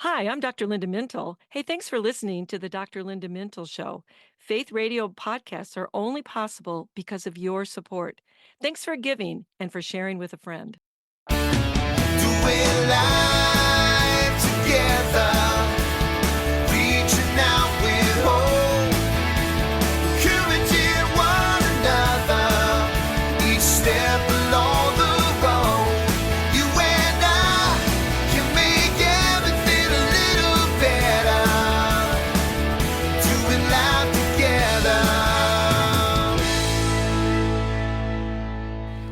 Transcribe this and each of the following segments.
Hi, I'm Dr. Linda Mintle. Hey, thanks for listening to the Dr. Linda Mintle Show. Faith radio podcasts are only possible because of your support. Thanks for giving and for sharing with a friend. Doing life together, reaching out with hope, encouraging one another, each step along the road. You and I can make everything a little better, doing life together.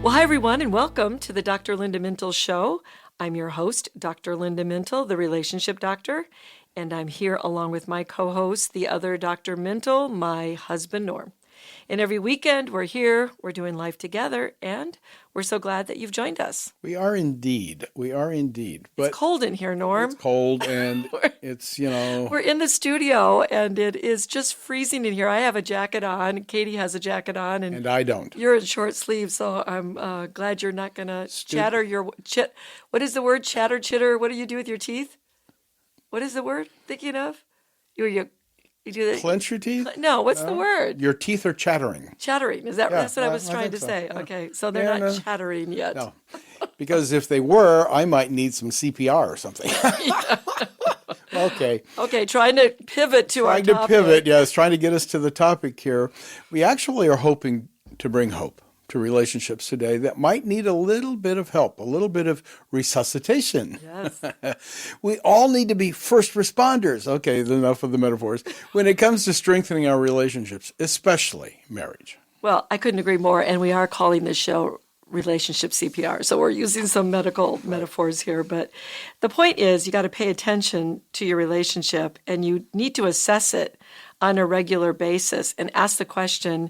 Well, hi, everyone, and welcome to the Dr. Linda Mintle Show. I'm your host, Dr. Linda Mintle, the relationship doctor, and I'm here along with my co-host, the other Dr. Mintle, my husband, Norm. And every weekend, we're here, we're doing life together, and we're so glad that you've joined us. We are indeed. But it's cold in here, Norm. It's cold, and it's, We're in the studio, and it is just freezing in here. I have a jacket on. Katie has a jacket on. And I don't. You're in short sleeves, so I'm glad you're not going to chatter your... What is the word? Chatter, chitter? What do you do with your teeth? What is the word thinking of? You do that. Clench your teeth? No, what's the word? Your teeth are chattering. Chattering. That's what I was trying to say. Yeah. Okay, so they're not chattering yet. No, because if they were, I might need some CPR or something. Okay, trying to pivot to our topic. Yes, trying to get us to the topic here. We actually are hoping to bring hope to relationships today that might need a little bit of help, a little bit of resuscitation. Yes. We all need to be first responders. Okay, enough of the metaphors. When it comes to strengthening our relationships, especially marriage. Well, I couldn't agree more, and we are calling this show Relationship CPR, so we're using some medical metaphors here, but the point is you got to pay attention to your relationship, and you need to assess it on a regular basis and ask the question,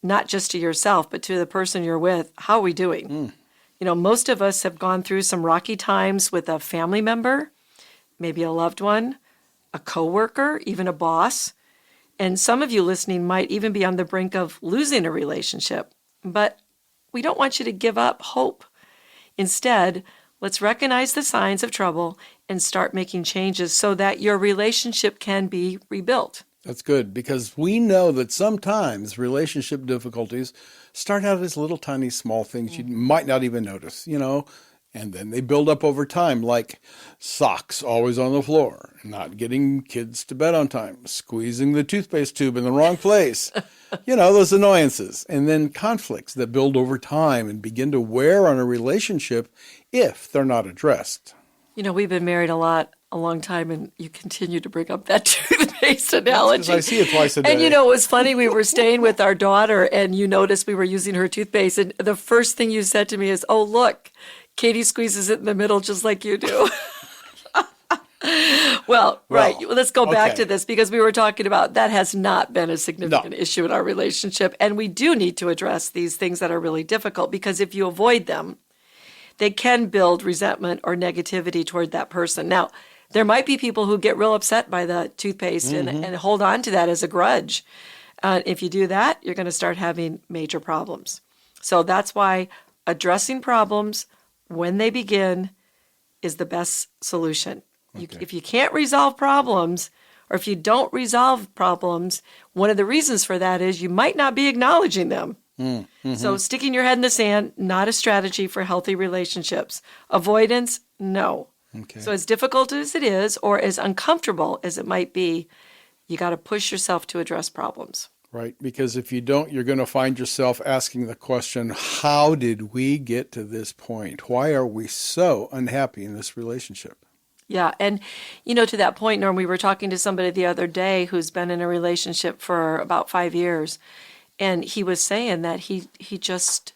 not just to yourself, but to the person you're with, how are we doing? Most of us have gone through some rocky times with a family member, maybe a loved one, a coworker, even a boss. And some of you listening might even be on the brink of losing a relationship. But we don't want you to give up hope. Instead, let's recognize the signs of trouble and start making changes so that your relationship can be rebuilt. That's good, because we know that sometimes relationship difficulties start out as little tiny small things you might not even notice, and then they build up over time, like socks always on the floor, not getting kids to bed on time, squeezing the toothpaste tube in the wrong place, those annoyances, and then conflicts that build over time and begin to wear on a relationship if they're not addressed. We've been married a long time, and you continue to bring up that toothpaste analogy. I see it twice a day. And it was funny, we were staying with our daughter, and you noticed we were using her toothpaste, and the first thing you said to me is, oh, look, Katie squeezes it in the middle just like you do. Well, right. Let's go back to this, because we were talking about that has not been a significant issue in our relationship, and we do need to address these things that are really difficult, because if you avoid them, they can build resentment or negativity toward that person. Now, there might be people who get real upset by the toothpaste and hold on to that as a grudge. If you do that, you're going to start having major problems. So that's why addressing problems when they begin is the best solution. Okay. If you can't resolve problems, or if you don't resolve problems, one of the reasons for that is you might not be acknowledging them. So sticking your head in the sand, not a strategy for healthy relationships. Avoidance, no. Okay. So as difficult as it is, or as uncomfortable as it might be, you got to push yourself to address problems. Right, because if you don't, you're going to find yourself asking the question, how did we get to this point? Why are we so unhappy in this relationship? Yeah, and to that point, Norm, we were talking to somebody the other day who's been in a relationship for about 5 years, and he was saying that he just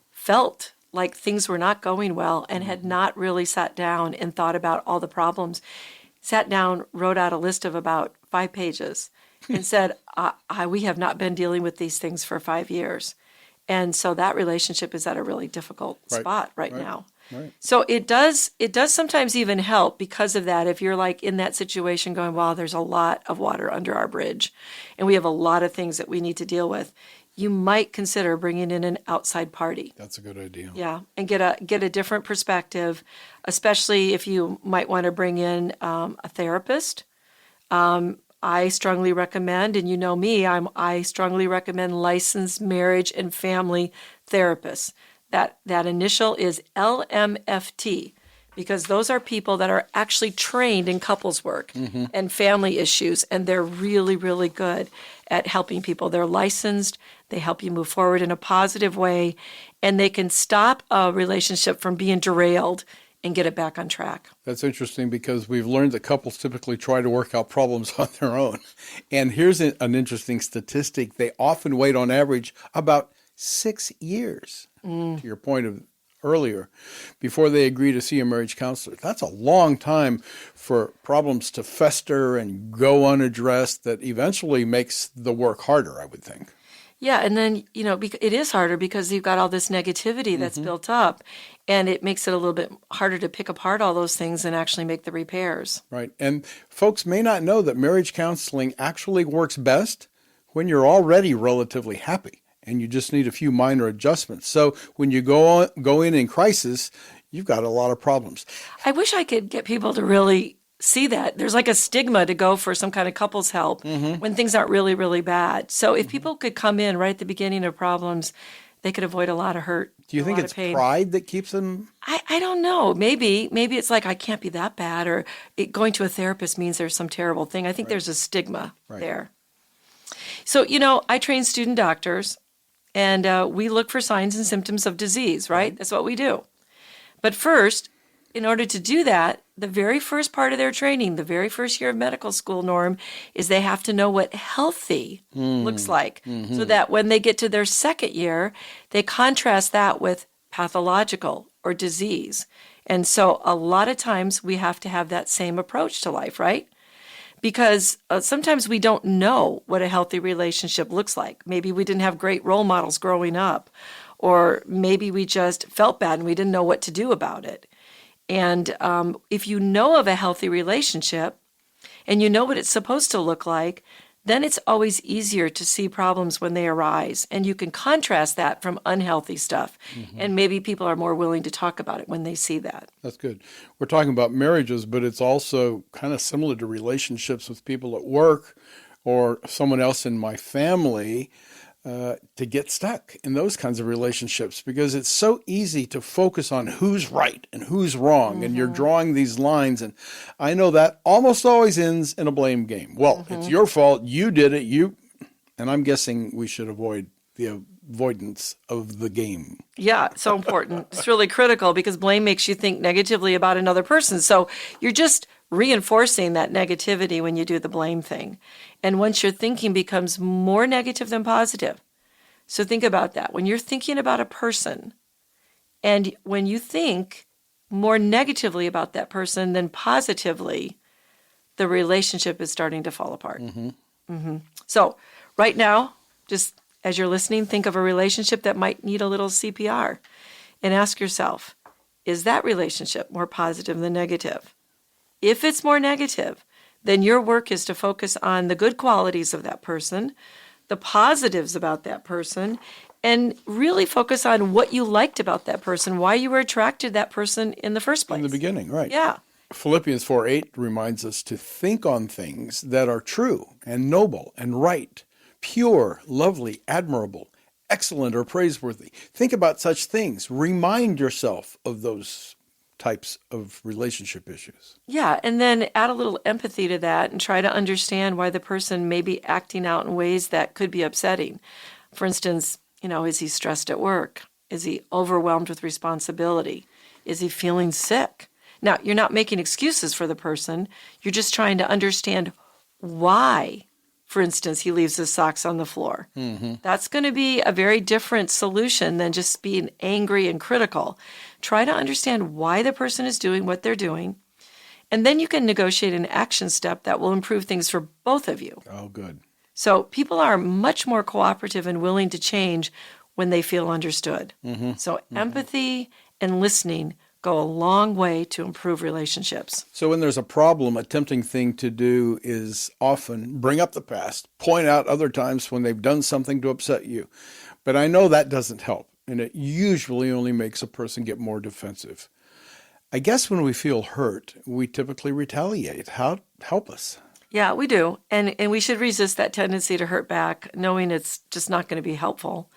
felt like things were not going well and had not really sat down and thought about all the problems. Sat down, wrote out a list of about 5 pages and said, we have not been dealing with these things for 5 years. And so that relationship is at a really difficult spot right now. Right. So it does sometimes even help because of that. If you're like in that situation going, wow, there's a lot of water under our bridge and we have a lot of things that we need to deal with. you might consider bringing in an outside party. That's a good idea. Yeah, and get a different perspective, especially if you might want to bring in a therapist. I strongly recommend, and you know me, I strongly recommend licensed marriage and family therapists. That initial is LMFT, because those are people that are actually trained in couples work and family issues, and they're really, really good at helping people. They're licensed, they help you move forward in a positive way, and they can stop a relationship from being derailed and get it back on track. That's interesting because we've learned that couples typically try to work out problems on their own. And here's an interesting statistic. They often wait on average about 6 years, to your point of earlier, before they agree to see a marriage counselor. That's a long time for problems to fester and go unaddressed that eventually makes the work harder, I would think. Yeah, and then, it is harder because you've got all this negativity that's built up, and it makes it a little bit harder to pick apart all those things and actually make the repairs. Right. And folks may not know that marriage counseling actually works best when you're already relatively happy and you just need a few minor adjustments. So when you go in crisis, you've got a lot of problems. I wish I could get people to really see that. There's like a stigma to go for some kind of couples help when things aren't really, really bad. So if people could come in right at the beginning of problems, they could avoid a lot of hurt. Do you think it's pride that keeps them? I don't know. Maybe it's like, I can't be that bad, or going to a therapist means there's some terrible thing. I think there's a stigma there. So, I train student doctors, and we look for signs and symptoms of disease, right? That's what we do. But first, in order to do that, the very first part of their training, the very first year of medical school, Norm, is they have to know what healthy looks like, so that when they get to their second year, they contrast that with pathological or disease. And so a lot of times we have to have that same approach to life, right? Because sometimes we don't know what a healthy relationship looks like. Maybe we didn't have great role models growing up, or maybe we just felt bad and we didn't know what to do about it. And if you know of a healthy relationship and you know what it's supposed to look like, then it's always easier to see problems when they arise. And you can contrast that from unhealthy stuff. And maybe people are more willing to talk about it when they see that. That's good. We're talking about marriages, but it's also kind of similar to relationships with people at work or someone else in my family. To get stuck in those kinds of relationships, because it's so easy to focus on who's right and who's wrong, and you're drawing these lines, and I know that almost always ends in a blame game. Well, it's your fault, you did it, and I'm guessing we should avoid the avoidance of the game. Yeah, so important. It's really critical, because blame makes you think negatively about another person. So you're just reinforcing that negativity when you do the blame thing. And once your thinking becomes more negative than positive. So think about that. When you're thinking about a person, and when you think more negatively about that person than positively, the relationship is starting to fall apart. So right now, just as you're listening, think of a relationship that might need a little CPR, and ask yourself, is that relationship more positive than negative? If it's more negative, then your work is to focus on the good qualities of that person, the positives about that person, and really focus on what you liked about that person, why you were attracted to that person in the first place. In the beginning, right. Yeah. Philippians 4:8 reminds us to think on things that are true and noble and right, pure, lovely, admirable, excellent, or praiseworthy. Think about such things. Remind yourself of those types of relationship issues. Yeah, and then add a little empathy to that and try to understand why the person may be acting out in ways that could be upsetting. For instance, is he stressed at work? Is he overwhelmed with responsibility? Is he feeling sick? Now, you're not making excuses for the person. You're just trying to understand why, for instance, he leaves his socks on the floor. That's going to be a very different solution than just being angry and critical. Try to understand why the person is doing what they're doing, and then you can negotiate an action step that will improve things for both of you. Oh, good. So people are much more cooperative and willing to change when they feel understood. So empathy and listening go a long way to improve relationships. So when there's a problem, a tempting thing to do is often bring up the past, point out other times when they've done something to upset you. But I know that doesn't help, and it usually only makes a person get more defensive. I guess when we feel hurt, we typically retaliate. Help us. Yeah, we do. And we should resist that tendency to hurt back, knowing it's just not going to be helpful.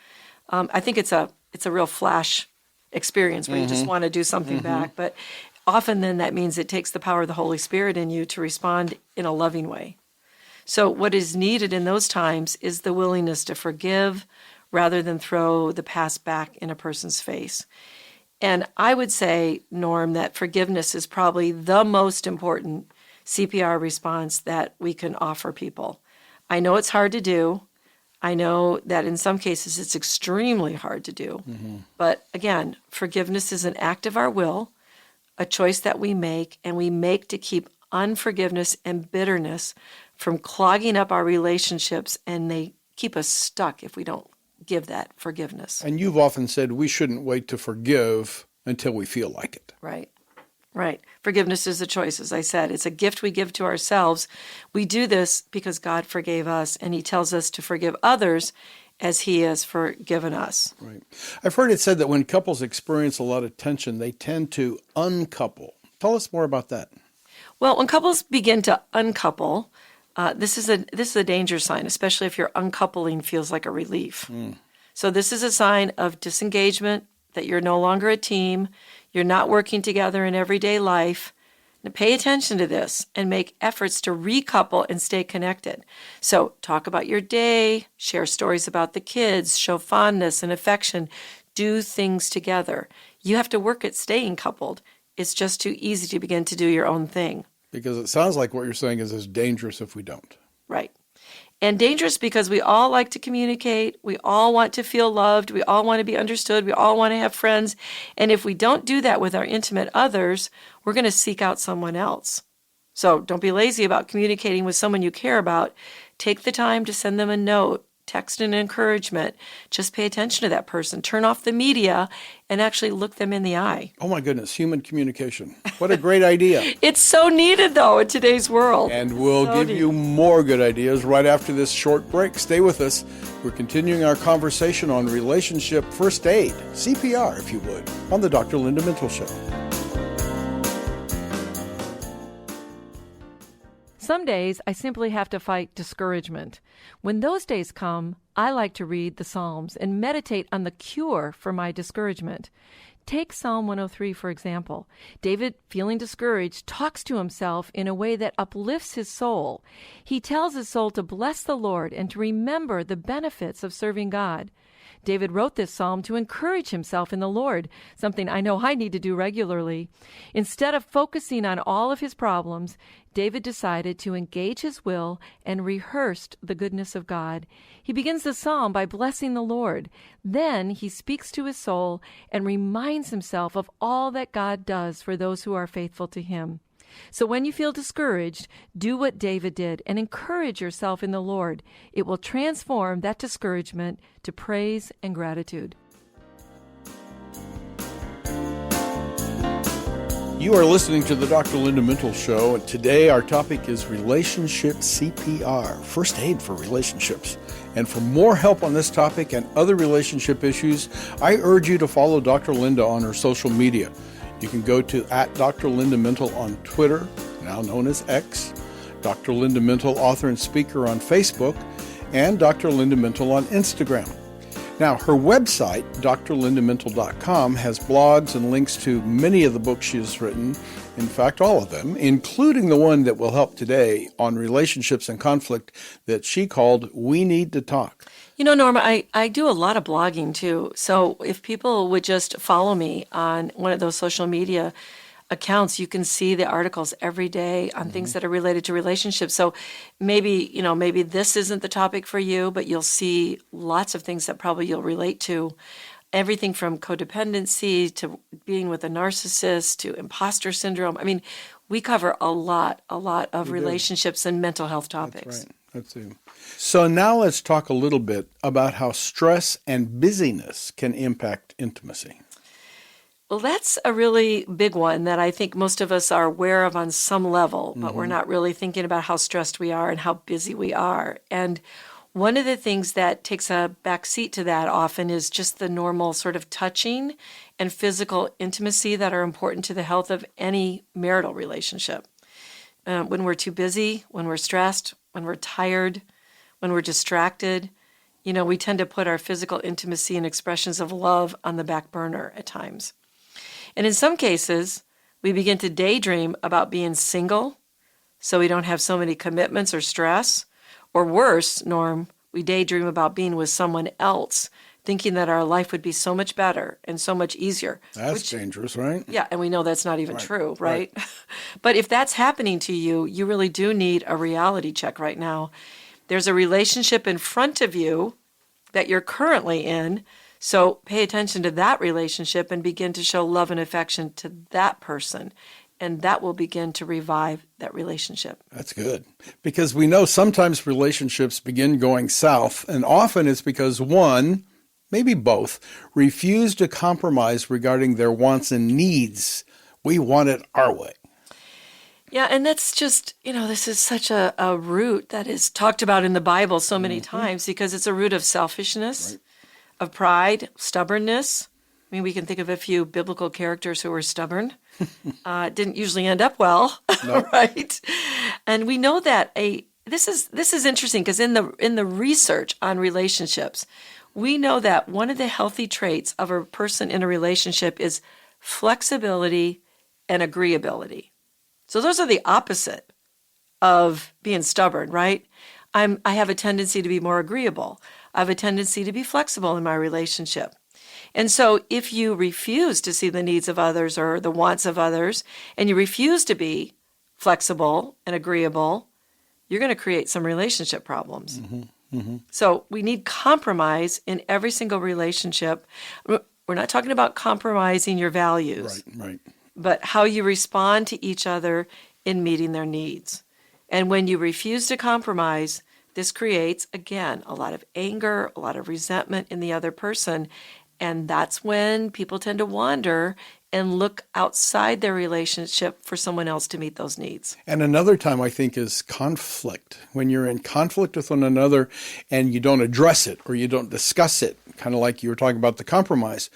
I think it's a real flash experience where you just want to do something back. But often then that means it takes the power of the Holy Spirit in you to respond in a loving way. So what is needed in those times is the willingness to forgive rather than throw the past back in a person's face. And I would say, Norm, that forgiveness is probably the most important CPR response that we can offer people. I know it's hard to do. I know that in some cases it's extremely hard to do. But again, forgiveness is an act of our will, a choice that we make, and we make to keep unforgiveness and bitterness from clogging up our relationships, and they keep us stuck if we don't give that forgiveness. And you've often said we shouldn't wait to forgive until we feel like it. Right. Right. Forgiveness is a choice, as I said. It's a gift we give to ourselves. We do this because God forgave us, and he tells us to forgive others as he has forgiven us. Right. I've heard it said that when couples experience a lot of tension, they tend to uncouple. Tell us more about that. Well, when couples begin to uncouple, this is a danger sign, especially if your uncoupling feels like a relief. So this is a sign of disengagement, that you're no longer a team, you're not working together in everyday life. Now pay attention to this and make efforts to recouple and stay connected. So talk about your day, share stories about the kids, show fondness and affection, do things together. You have to work at staying coupled. It's just too easy to begin to do your own thing. Because it sounds like what you're saying is it's dangerous if we don't. Right. And dangerous because we all like to communicate. We all want to feel loved. We all want to be understood. We all want to have friends. And if we don't do that with our intimate others, we're going to seek out someone else. So don't be lazy about communicating with someone you care about. Take the time to send them a note, text and encouragement. Just pay attention to that person. Turn off the media and actually look them in the eye. Oh my goodness, human communication. What a great idea. It's so needed, though, in today's world. And we'll give you more good ideas right after this short break. Stay with us. We're continuing our conversation on relationship first aid, CPR, if you would, on the Dr. Linda Mintle Show. Some days I simply have to fight discouragement. When those days come, I like to read the Psalms and meditate on the cure for my discouragement. Take Psalm 103, for example. David, feeling discouraged, talks to himself in a way that uplifts his soul. He tells his soul to bless the Lord and to remember the benefits of serving God. David wrote this psalm to encourage himself in the Lord, something I know I need to do regularly. Instead of focusing on all of his problems, David decided to engage his will and rehearsed the goodness of God. He begins the psalm by blessing the Lord. Then he speaks to his soul and reminds himself of all that God does for those who are faithful to him. So when you feel discouraged, do what David did and encourage yourself in the Lord. It will transform that discouragement to praise and gratitude. You are listening to the Dr. Linda Mintle Show, and today our topic is relationship CPR, first aid for relationships. And for more help on this topic and other relationship issues, I urge you to follow Dr. Linda on her social media. You can go to @Dr. Linda Mintle on Twitter, now known as X, Dr. Linda Mintle, author and speaker on Facebook, and Dr. Linda Mintle on Instagram. Now, her website, drlindamintle.com, has blogs and links to many of the books she has written, in fact, all of them, including the one that will help today on relationships and conflict that she called We Need to Talk. You know, Norma, I do a lot of blogging too. So if people would just follow me on one of those social media accounts, you can see the articles every day on things that are related to relationships. So maybe this isn't the topic for you, but you'll see lots of things that probably you'll relate to. Everything from codependency to being with a narcissist to imposter syndrome. I mean, we cover a lot of relationships and mental health topics. That's right. That's it. So now let's talk a little bit about how stress and busyness can impact intimacy. Well, that's a really big one that I think most of us are aware of on some level, but we're not really thinking about how stressed we are and how busy we are. And one of the things that takes a back seat to that often is just the normal sort of touching and physical intimacy that are important to the health of any marital relationship. When we're too busy, when we're stressed, when we're tired, when we're distracted, we tend to put our physical intimacy and expressions of love on the back burner at times. And in some cases, we begin to daydream about being single so we don't have so many commitments or stress. Or worse, Norm, we daydream about being with someone else, thinking that our life would be so much better and so much easier. That's dangerous, right? Yeah, and we know that's not even true, right? But if that's happening to you, you really do need a reality check right now. There's a relationship in front of you that you're currently in, so pay attention to that relationship and begin to show love and affection to that person, and that will begin to revive that relationship. That's good. Because we know sometimes relationships begin going south, and often it's because one, maybe both, refuse to compromise regarding their wants and needs. We want it our way. Yeah, and that's just, this is such a root that is talked about in the Bible so many times because it's a root of selfishness, of pride, stubbornness. I mean, we can think of a few biblical characters who were stubborn. Didn't usually end up well, right? And we know that this is interesting because in the research on relationships, we know that one of the healthy traits of a person in a relationship is flexibility and agreeability. So those are the opposite of being stubborn, right? I have a tendency to be more agreeable. I have a tendency to be flexible in my relationship. And so if you refuse to see the needs of others or the wants of others, and you refuse to be flexible and agreeable, you're going to create some relationship problems. So we need compromise in every single relationship. We're not talking about compromising your values, Right. but how you respond to each other in meeting their needs. And when you refuse to compromise, this creates, again, a lot of anger, a lot of resentment in the other person. And that's when people tend to wander and look outside their relationship for someone else to meet those needs. And another time, I think, is conflict. When you're in conflict with one another and you don't address it or you don't discuss it, kind of like you were talking about the compromise,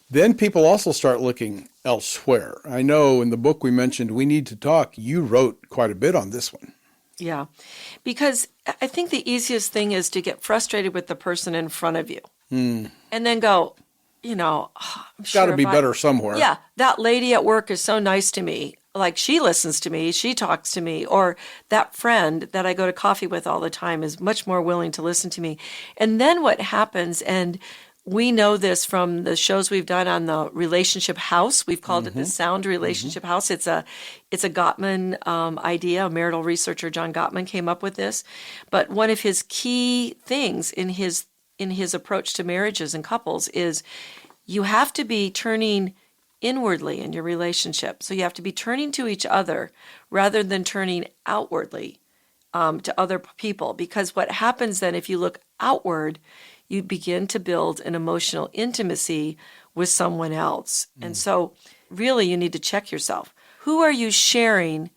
then people also start looking elsewhere. I know in the book we mentioned We Need to Talk, you wrote quite a bit on this one. Yeah, because I think the easiest thing is to get frustrated with the person in front of you and then go, I'm sure Got to be better somewhere. Yeah, that lady at work is so nice to me. Like, she listens to me, she talks to me, or that friend that I go to coffee with all the time is much more willing to listen to me. And then what happens, and we know this from the shows we've done on the Relationship House. We've called it the Sound Relationship House. It's a Gottman idea. A marital researcher, John Gottman, came up with this. But one of his key things in his approach to marriages and couples is you have to be turning inwardly in your relationship. So you have to be turning to each other rather than turning outwardly to other people. Because what happens then, if you look outward, you begin to build an emotional intimacy with someone else. And so really you need to check yourself. Who are you sharing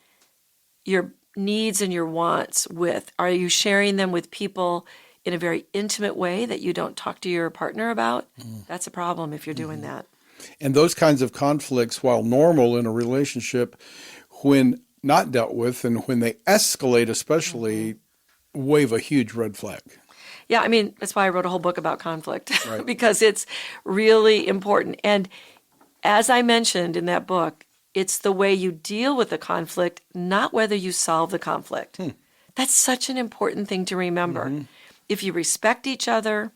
your needs and your wants with? Are you sharing them with people in a very intimate way that you don't talk to your partner about? That's a problem if you're doing that. And those kinds of conflicts, while normal in a relationship, when not dealt with and when they escalate especially, wave a huge red flag. Yeah, I mean, that's why I wrote a whole book about conflict, Right. because it's really important. And as I mentioned in that book, it's the way you deal with the conflict, not whether you solve the conflict. That's such an important thing to remember. If you respect each other,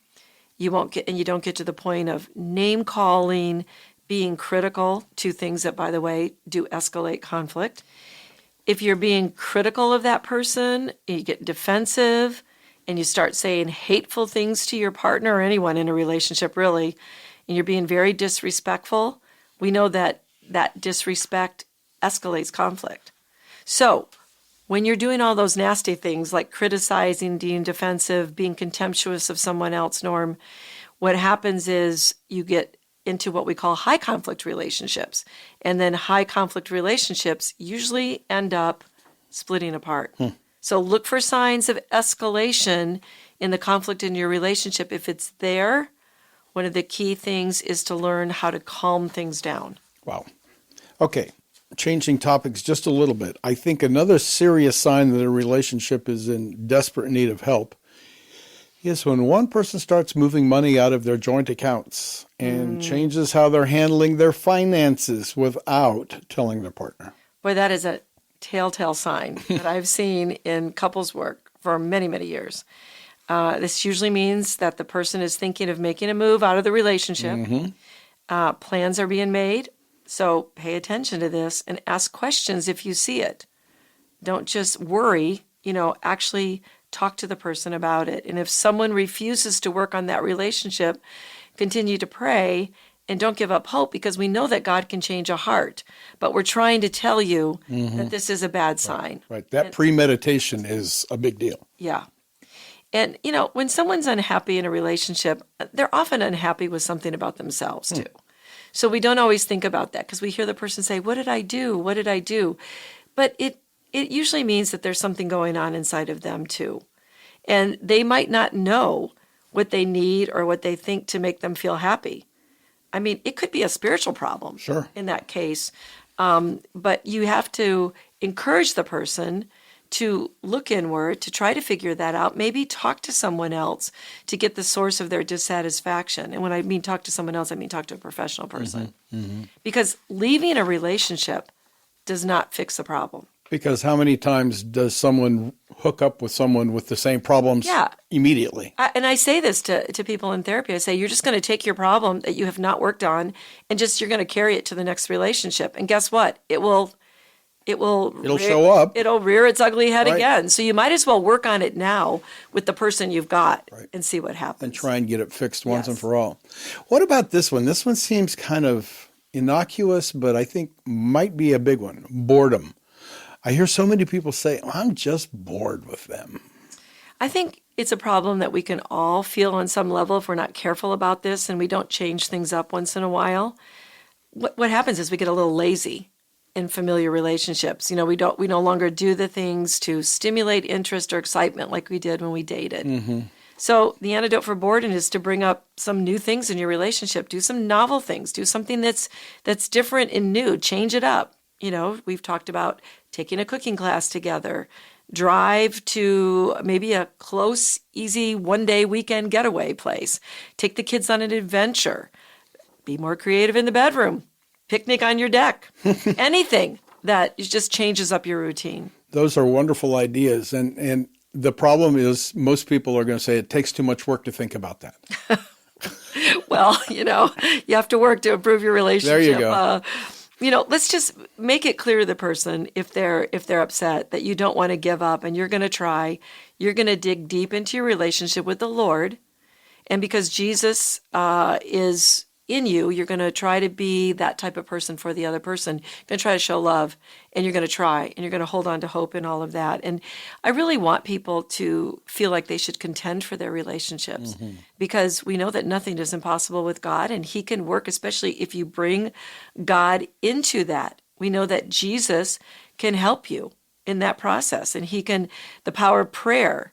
you don't get to the point of name calling, being critical, two things that, by the way, do escalate conflict. If you're being critical of that person, you get defensive, and you start saying hateful things to your partner or anyone in a relationship, really, and you're being very disrespectful, we know that that disrespect escalates conflict. So when you're doing all those nasty things like criticizing, being defensive, being contemptuous of someone else, Norm, what happens is you get into what we call high conflict relationships. And then high conflict relationships usually end up splitting apart. So look for signs of escalation in the conflict in your relationship. If it's there, one of the key things is to learn how to calm things down. Wow. Okay. Changing topics just a little bit. I think another serious sign that a relationship is in desperate need of help is when one person starts moving money out of their joint accounts and changes how they're handling their finances without telling their partner. Boy, that is a telltale sign that I've seen in couples work for many, many years. This usually means that the person is thinking of making a move out of the relationship. Plans are being made. So pay attention to this and ask questions if you see it. Don't just worry, actually talk to the person about it. And if someone refuses to work on that relationship, continue to pray and don't give up hope, because we know that God can change a heart. But we're trying to tell you that this is a bad sign. Right. That premeditation is a big deal. Yeah. And, when someone's unhappy in a relationship, they're often unhappy with something about themselves too. So we don't always think about that because we hear the person say, what did I do? What did I do? But it usually means that there's something going on inside of them too. And they might not know what they need or what they think to make them feel happy. I mean, it could be a spiritual problem in that case. But you have to encourage the person to look inward, to try to figure that out, maybe talk to someone else to get the source of their dissatisfaction. And when I mean talk to someone else, I mean talk to a professional person. Because leaving a relationship does not fix the problem. Because how many times does someone hook up with someone with the same problems immediately? And I say this to people in therapy. I say, you're just going to take your problem that you have not worked on and you're going to carry it to the next relationship. And guess what? It'll show up. It'll rear its ugly head again. So you might as well work on it now with the person you've got and see what happens. And try and get it fixed once and for all. What about this one? This one seems kind of innocuous, but I think might be a big one. Boredom. I hear so many people say, I'm just bored with them. I think it's a problem that we can all feel on some level if we're not careful about this and we don't change things up once in a while. What happens is we get a little lazy in familiar relationships. We no longer do the things to stimulate interest or excitement like we did when we dated. So the antidote for boredom is to bring up some new things in your relationship. Do some novel things. Do something that's different and new. Change it up. We've talked about taking a cooking class together, drive to maybe a close, easy one-day weekend getaway place, take the kids on an adventure, be more creative in the bedroom, picnic on your deck, anything that just changes up your routine. Those are wonderful ideas. And the problem is most people are going to say it takes too much work to think about that. Well, you have to work to improve your relationship. There you go. Let's just make it clear to the person if they're upset that you don't want to give up and you're going to try. You're going to dig deep into your relationship with the Lord. And because Jesus is in you, you're going to try to be that type of person for the other person. You're going to try to show love, and you're going to try, and you're going to hold on to hope in all of that. And I really want people to feel like they should contend for their relationships because we know that nothing is impossible with God, and He can work, especially if you bring God into that. We know that Jesus can help you in that process, and the power of prayer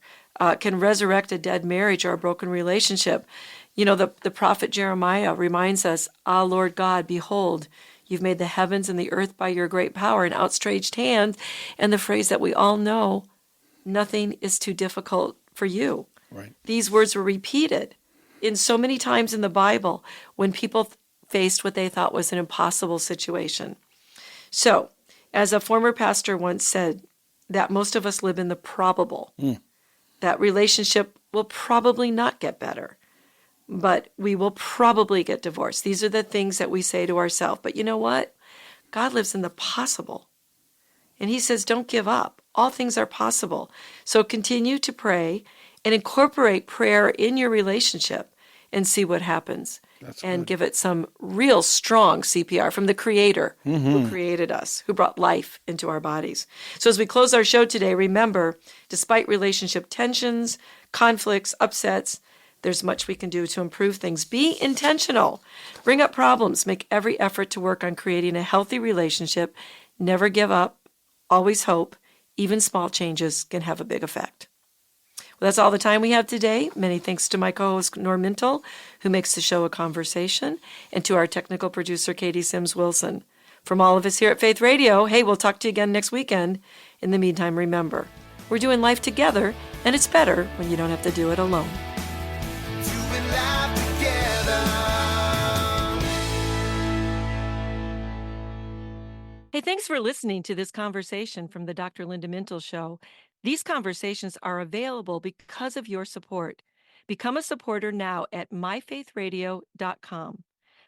can resurrect a dead marriage or a broken relationship. The prophet Jeremiah reminds us, Lord God, behold, you've made the heavens and the earth by your great power and outstretched hand. And the phrase that we all know, nothing is too difficult for you. Right. These words were repeated in so many times in the Bible when people faced what they thought was an impossible situation. So, as a former pastor once said, that most of us live in the probable. That relationship will probably not get better. But we will probably get divorced. These are the things that we say to ourselves. But you know what? God lives in the possible. And He says, don't give up. All things are possible. So continue to pray and incorporate prayer in your relationship and see what happens. That's and good. Give it some real strong CPR from the Creator who created us, who brought life into our bodies. So as we close our show today, remember, despite relationship tensions, conflicts, upsets, There's much we can do to improve things. Be intentional. Bring up problems. Make every effort to work on creating a healthy relationship. Never give up. Always hope. Even small changes can have a big effect. Well, that's all the time we have today. Many thanks to my co-host, Norm Mintle, who makes the show a conversation, and to our technical producer, Katie Sims-Wilson. From all of us here at Faith Radio, hey, we'll talk to you again next weekend. In the meantime, remember, we're doing life together, and it's better when you don't have to do it alone. Doing life together. Hey, thanks for listening to this conversation from the Dr. Linda Mintle Show. These conversations are available because of your support. Become a supporter now at myfaithradio.com.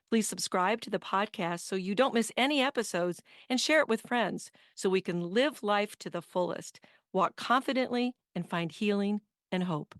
Please subscribe to the podcast so you don't miss any episodes, and share it with friends so we can live life to the fullest, walk confidently, and find healing and hope.